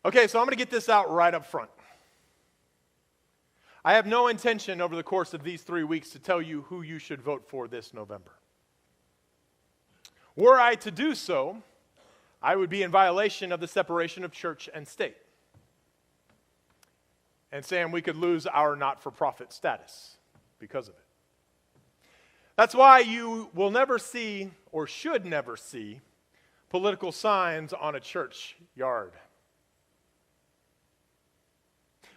Okay, so I'm going to get this out right up front. I have no intention over the course of these 3 weeks to tell you who you should vote for this November. Were I to do so, I would be in violation of the separation of church and state. And Sam, we could lose our not-for-profit status because of it. That's why you will never see, or should never see, political signs on a church yard.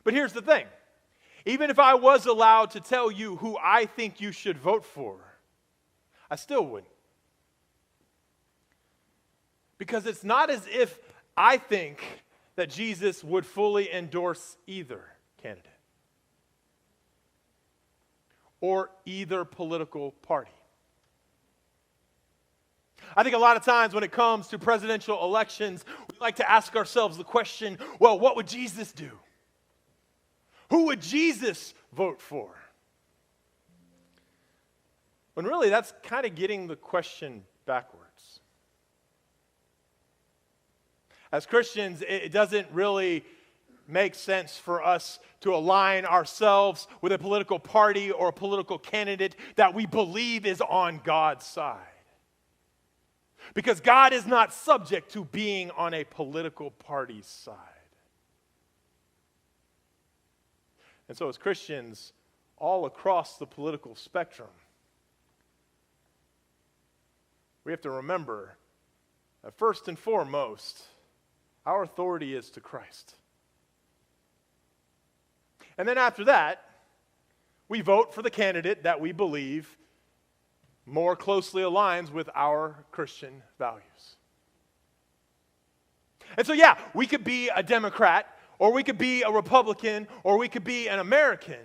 But here's the thing. Even if I was allowed to tell you who I think you should vote for, I still wouldn't. Because it's not as if I think that Jesus would fully endorse either candidate or either political party. I think a lot of times when it comes to presidential elections, we like to ask ourselves the question, well, what would Jesus do? Who would Jesus vote for? When really that's kind of getting the question backwards. As Christians, it doesn't really make sense for us to align ourselves with a political party or a political candidate that we believe is on God's side. Because God is not subject to being on a political party's side. And so as Christians all across the political spectrum, we have to remember that first and foremost, our authority is to Christ. And then after that, we vote for the candidate that we believe more closely aligns with our Christian values. And so yeah, we could be a Democrat, or we could be a Republican, or we could be an American.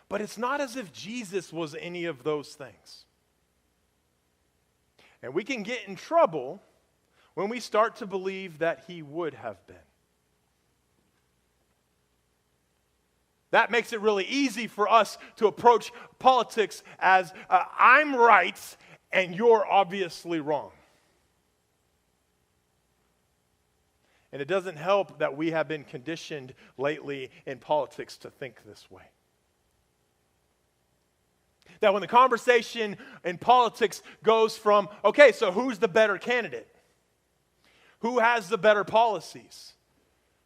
But it's not as if Jesus was any of those things. And we can get in trouble when we start to believe that he would have been. That makes it really easy for us to approach politics as I'm right and you're obviously wrong. And it doesn't help that we have been conditioned lately in politics to think this way. That when the conversation in politics goes from, okay, so who's the better candidate? Who has the better policies?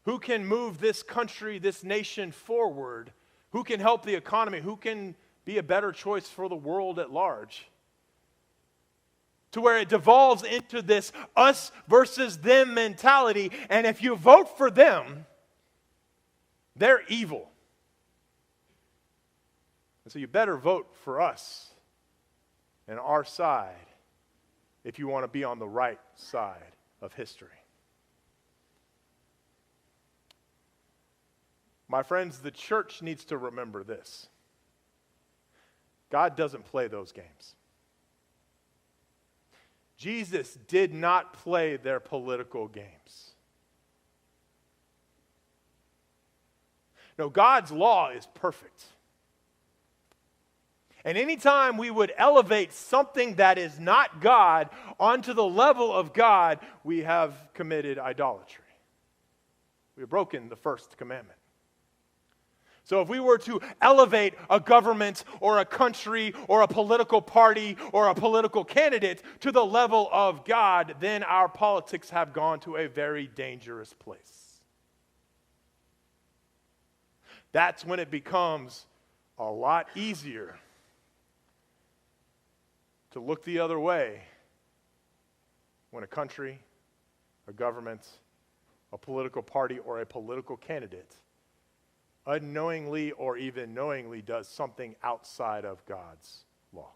Who can move this country, this nation forward? Who can help the economy? Who can be a better choice for the world at large? To where it devolves into this us versus them mentality, and if you vote for them, they're evil. And so you better vote for us and our side if you want to be on the right side of history. My friends, the church needs to remember this. God doesn't play those games. Jesus did not play their political games. No, God's law is perfect. And anytime we would elevate something that is not God onto the level of God, we have committed idolatry. We have broken the first commandment. So if we were to elevate a government or a country or a political party or a political candidate to the level of God, then our politics have gone to a very dangerous place. That's when it becomes a lot easier to look the other way when a country, a government, a political party, or a political candidate unknowingly or even knowingly does something outside of God's law.